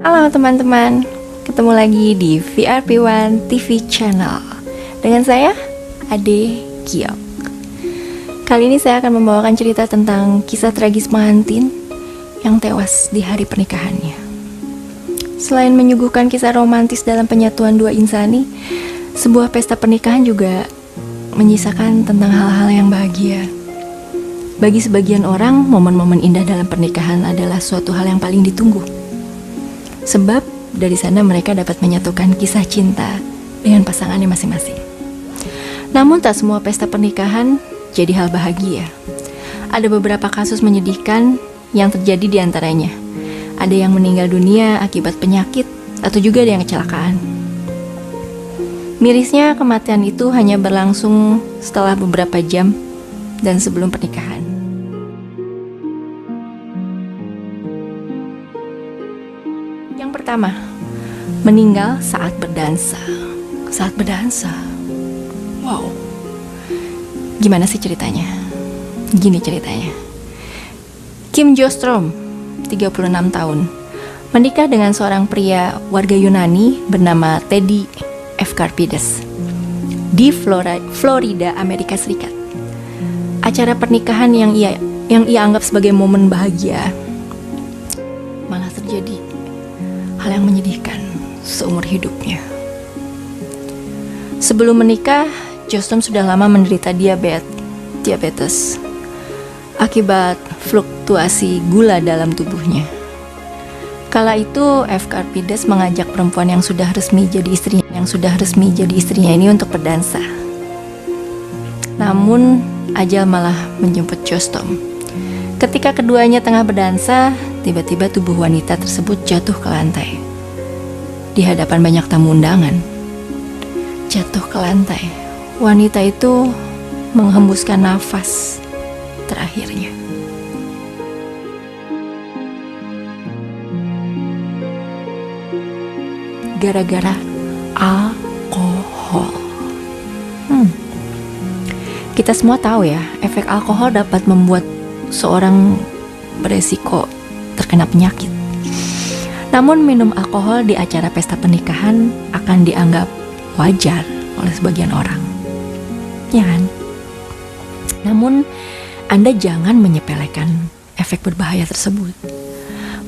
Halo teman-teman, ketemu lagi di VRP1 TV Channel dengan saya, Ade Giok. Kali ini saya akan membawakan cerita tentang kisah tragis pengantin yang tewas di hari pernikahannya. Selain menyuguhkan kisah romantis dalam penyatuan dua insani, sebuah pesta pernikahan juga menyisakan tentang hal-hal yang bahagia. Bagi sebagian orang, momen-momen indah dalam pernikahan adalah suatu hal yang paling ditunggu. Sebab dari sana mereka dapat menyatukan kisah cinta dengan pasangannya masing-masing. Namun tak semua pesta pernikahan jadi hal bahagia. Ada beberapa kasus menyedihkan yang terjadi di antaranya. Ada yang meninggal dunia akibat penyakit atau juga ada yang kecelakaan. Mirisnya kematian itu hanya berlangsung setelah beberapa jam dan sebelum pernikahan. Yang pertama, meninggal saat berdansa. Saat berdansa. Wow. Gimana sih ceritanya? Gini ceritanya. Kim Jostrom, 36 tahun, menikah dengan seorang pria warga Yunani bernama Teddy Evkarpides di Florida, Amerika Serikat. Acara pernikahan yang ia anggap sebagai momen bahagia malah terjadi hal yang menyedihkan seumur hidupnya. Sebelum menikah, Jostrom sudah lama menderita diabetes akibat fluktuasi gula dalam tubuhnya. Kala itu, Evkarpides mengajak perempuan yang sudah resmi jadi istrinya ini untuk berdansa. Namun, ajal malah menjemput Jostrom. Ketika keduanya tengah berdansa, tiba-tiba tubuh wanita tersebut jatuh ke lantai. Di hadapan banyak tamu undangan. Jatuh ke lantai. Wanita itu menghembuskan nafas terakhirnya. Gara-gara alkohol. Kita semua tahu ya, efek alkohol dapat membuat seorang beresiko terkena penyakit. Namun minum alkohol di acara pesta pernikahan akan dianggap wajar oleh sebagian orang, ya kan? Namun Anda jangan menyepelekan efek berbahaya tersebut.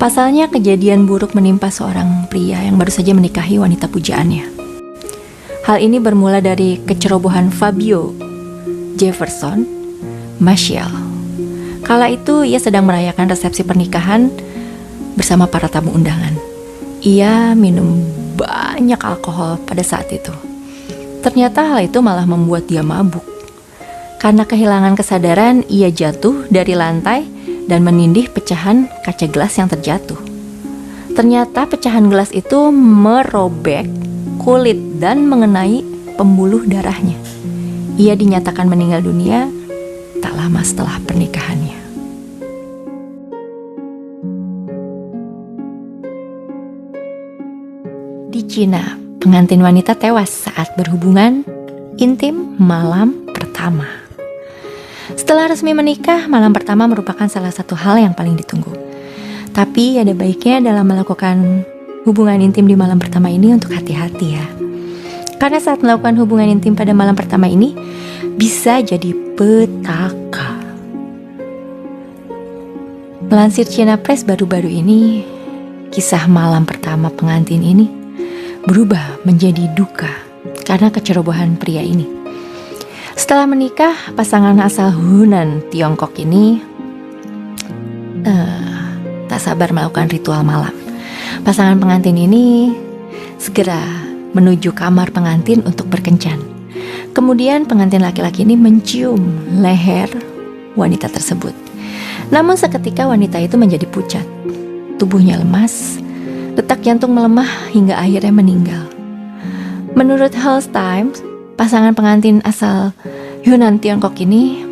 Pasalnya kejadian buruk menimpa seorang pria yang baru saja menikahi wanita pujaannya. Hal ini bermula dari kecerobohan Fabio Jefferson Maciel. Kala itu ia sedang merayakan resepsi pernikahan bersama para tamu undangan. Ia minum banyak alkohol pada saat itu. Ternyata hal itu malah membuat dia mabuk. Karena kehilangan kesadaran, ia jatuh dari lantai dan menindih pecahan kaca gelas yang terjatuh. Ternyata pecahan gelas itu merobek kulit dan mengenai pembuluh darahnya. Ia dinyatakan meninggal dunia tak lama setelah pernikahannya. Di Cina, pengantin wanita tewas saat berhubungan intim malam pertama. Setelah resmi menikah, malam pertama merupakan salah satu hal yang paling ditunggu. Tapi ada baiknya dalam melakukan hubungan intim di malam pertama ini untuk hati-hati ya. Karena saat melakukan hubungan intim pada malam pertama ini bisa jadi petaka. Melansir China Press baru-baru ini, kisah malam pertama pengantin ini berubah menjadi duka karena kecerobohan pria ini. Setelah menikah, pasangan asal Hunan, Tiongkok ini tak sabar melakukan ritual malam. Pasangan pengantin ini segera menuju kamar pengantin untuk berkencan. Kemudian pengantin laki-laki ini mencium leher wanita tersebut. Namun seketika wanita itu menjadi pucat. Tubuhnya lemas, detak jantung melemah hingga akhirnya meninggal. Menurut Health Times, pasangan pengantin asal Yunnan Tiongkok ini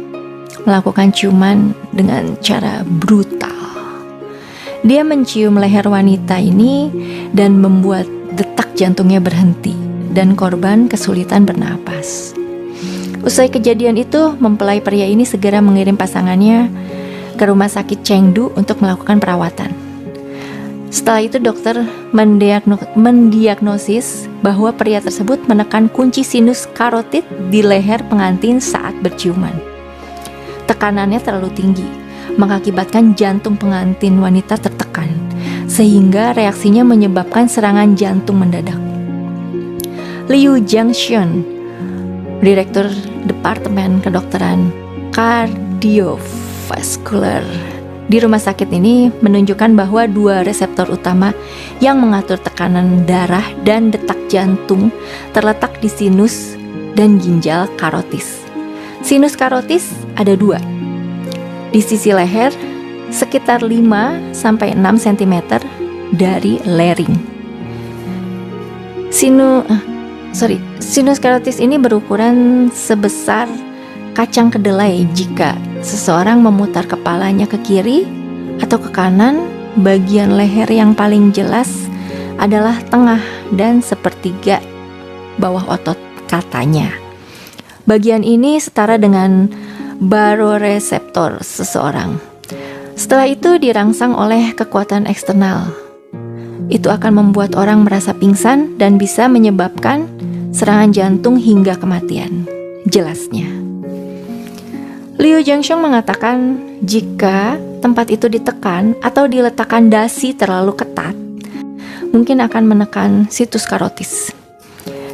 melakukan ciuman dengan cara brutal. Dia mencium leher wanita ini dan membuat detak jantungnya berhenti dan korban kesulitan bernapas. Usai kejadian itu, mempelai pria ini segera mengirim pasangannya ke rumah sakit Chengdu untuk melakukan perawatan. Setelah itu dokter mendiagnosis bahwa pria tersebut menekan kunci sinus karotid di leher pengantin saat berciuman. Tekanannya terlalu tinggi, mengakibatkan jantung pengantin wanita tertekan, sehingga reaksinya menyebabkan serangan jantung mendadak. Liu Jiangxian, Direktur Departemen Kedokteran Kardiovaskuler di rumah sakit ini, menunjukkan bahwa dua reseptor utama yang mengatur tekanan darah dan detak jantung terletak di sinus dan ginjal karotis. Sinus karotis ada dua, di sisi leher sekitar 5-6 cm dari laring. Sinus karotis ini berukuran sebesar kacang kedelai. Jika seseorang memutar kepalanya ke kiri atau ke kanan, bagian leher yang paling jelas adalah tengah dan sepertiga bawah otot, katanya. Bagian ini setara dengan baroreseptor seseorang. Setelah itu dirangsang oleh kekuatan eksternal. Itu akan membuat orang merasa pingsan dan bisa menyebabkan serangan jantung hingga kematian, jelasnya. Liu Jiangxian mengatakan jika tempat itu ditekan atau diletakkan dasi terlalu ketat, mungkin akan menekan situs karotis.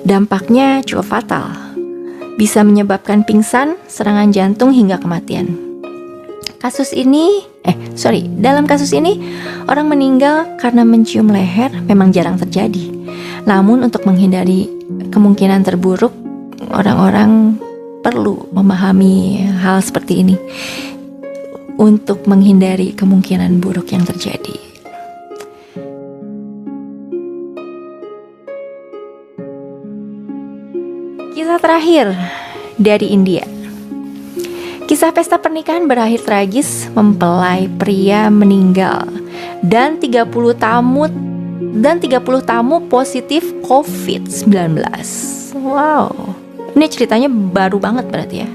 Dampaknya cukup fatal, bisa menyebabkan pingsan, serangan jantung hingga kematian. Dalam kasus ini orang meninggal karena mencium leher memang jarang terjadi. Namun untuk menghindari kemungkinan terburuk, orang-orang perlu memahami hal seperti ini untuk menghindari kemungkinan buruk yang terjadi. Kisah terakhir dari India. Kisah pesta pernikahan berakhir tragis, mempelai pria meninggal dan 30 tamu positif COVID-19. Wow. Ini ceritanya baru banget berarti ya.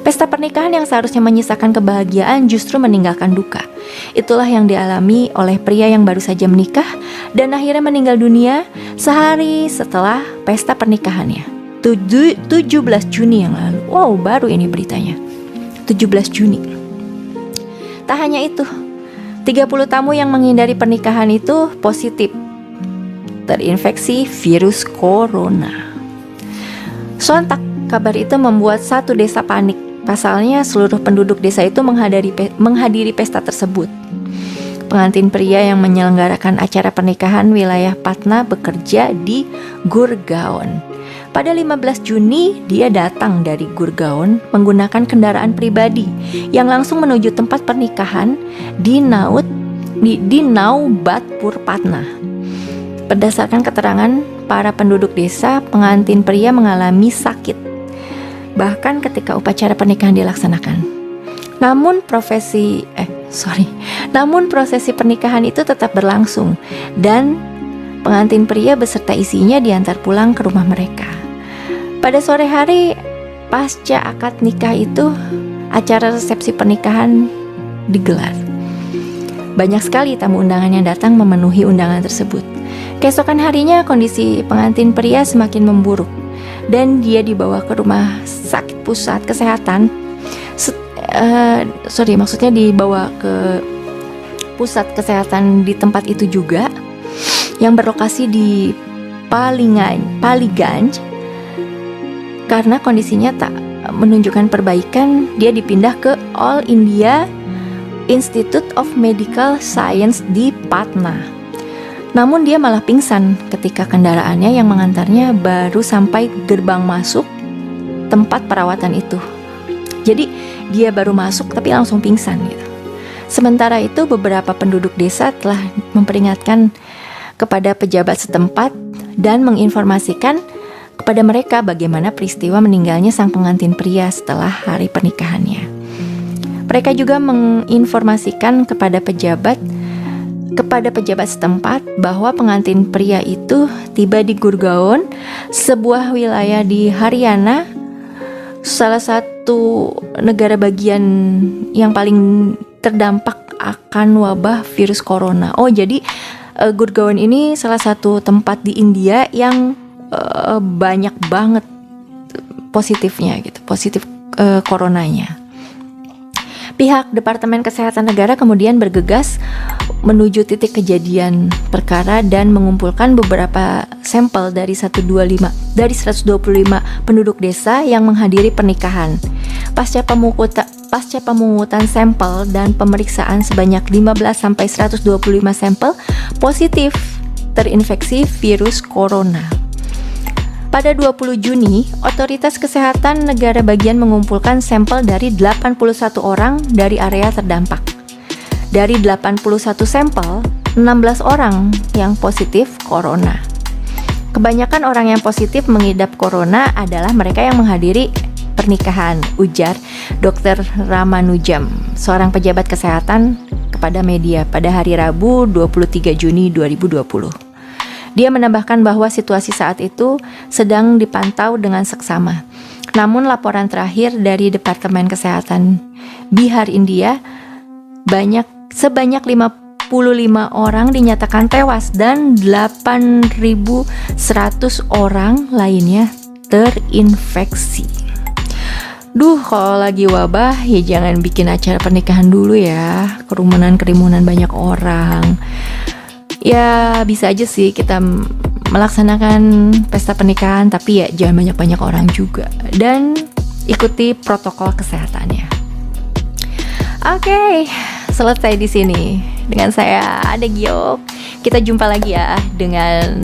Pesta pernikahan yang seharusnya menyisakan kebahagiaan justru meninggalkan duka. Itulah yang dialami oleh pria yang baru saja menikah dan akhirnya meninggal dunia sehari setelah pesta pernikahannya. 17 Juni yang lalu. Wow, baru ini beritanya. 17 Juni. Tak hanya itu, 30 tamu yang menghindari pernikahan itu positif terinfeksi virus corona. Sontak kabar itu membuat satu desa panik. Pasalnya seluruh penduduk desa itu menghadiri pesta tersebut. Pengantin pria yang menyelenggarakan acara pernikahan wilayah Patna bekerja di Gurgaon. Pada 15 Juni dia datang dari Gurgaon menggunakan kendaraan pribadi yang langsung menuju tempat pernikahan di Naubatpur, Patna. Berdasarkan keterangan para penduduk desa, pengantin pria mengalami sakit bahkan ketika upacara pernikahan dilaksanakan. Namun prosesi pernikahan itu tetap berlangsung dan pengantin pria beserta isinya diantar pulang ke rumah mereka. Pada sore hari pasca akad nikah itu, acara resepsi pernikahan digelar. Banyak sekali tamu undangan yang datang memenuhi undangan tersebut. Keesokan harinya kondisi pengantin pria semakin memburuk dan dia dibawa ke rumah sakit pusat kesehatan. Dibawa ke pusat kesehatan di tempat itu juga yang berlokasi di Paliganj. Karena kondisinya tak menunjukkan perbaikan, dia dipindah ke All India Institute of Medical Science di Patna. Namun dia malah pingsan ketika kendaraannya yang mengantarnya baru sampai gerbang masuk tempat perawatan itu. Jadi dia baru masuk tapi langsung pingsan gitu. Sementara itu beberapa penduduk desa telah memperingatkan kepada pejabat setempat dan menginformasikan kepada mereka bagaimana peristiwa meninggalnya sang pengantin pria setelah hari pernikahannya. Mereka juga menginformasikan kepada pejabat setempat bahwa pengantin pria itu tiba di Gurgaon, sebuah wilayah di Haryana, salah satu negara bagian yang paling terdampak akan wabah virus corona. Oh, jadi Gurgaon ini salah satu tempat di India yang banyak banget positifnya gitu, positif coronanya. Pihak Departemen Kesehatan Negara kemudian bergegas menuju titik kejadian perkara dan mengumpulkan beberapa sampel dari 125 penduduk desa yang menghadiri pernikahan. Pasca pemungutan sampel dan pemeriksaan sebanyak 15 sampai 125 sampel positif terinfeksi virus corona. Pada 20 Juni, Otoritas Kesehatan Negara Bagian mengumpulkan sampel dari 81 orang dari area terdampak. Dari 81 sampel, 16 orang yang positif corona. Kebanyakan orang yang positif mengidap corona adalah mereka yang menghadiri pernikahan, ujar Dr. Ramanujam, seorang pejabat kesehatan kepada media pada hari Rabu 23 Juni 2020. Dia menambahkan bahwa situasi saat itu sedang dipantau dengan seksama. Namun laporan terakhir dari Departemen Kesehatan Bihar, India, sebanyak 55 orang dinyatakan tewas dan 8.100 orang lainnya terinfeksi. Kalau lagi wabah ya jangan bikin acara pernikahan dulu ya, kerumunan banyak orang. Ya bisa aja sih kita melaksanakan pesta pernikahan, tapi ya jangan banyak-banyak orang juga. Dan ikuti protokol kesehatannya. Oke, selesai di sini. Dengan saya Ade Giok. Kita jumpa lagi ya dengan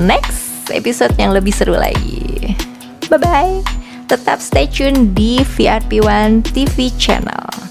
next episode yang lebih seru lagi. Bye-bye. Tetap stay tune di VRP1 TV channel.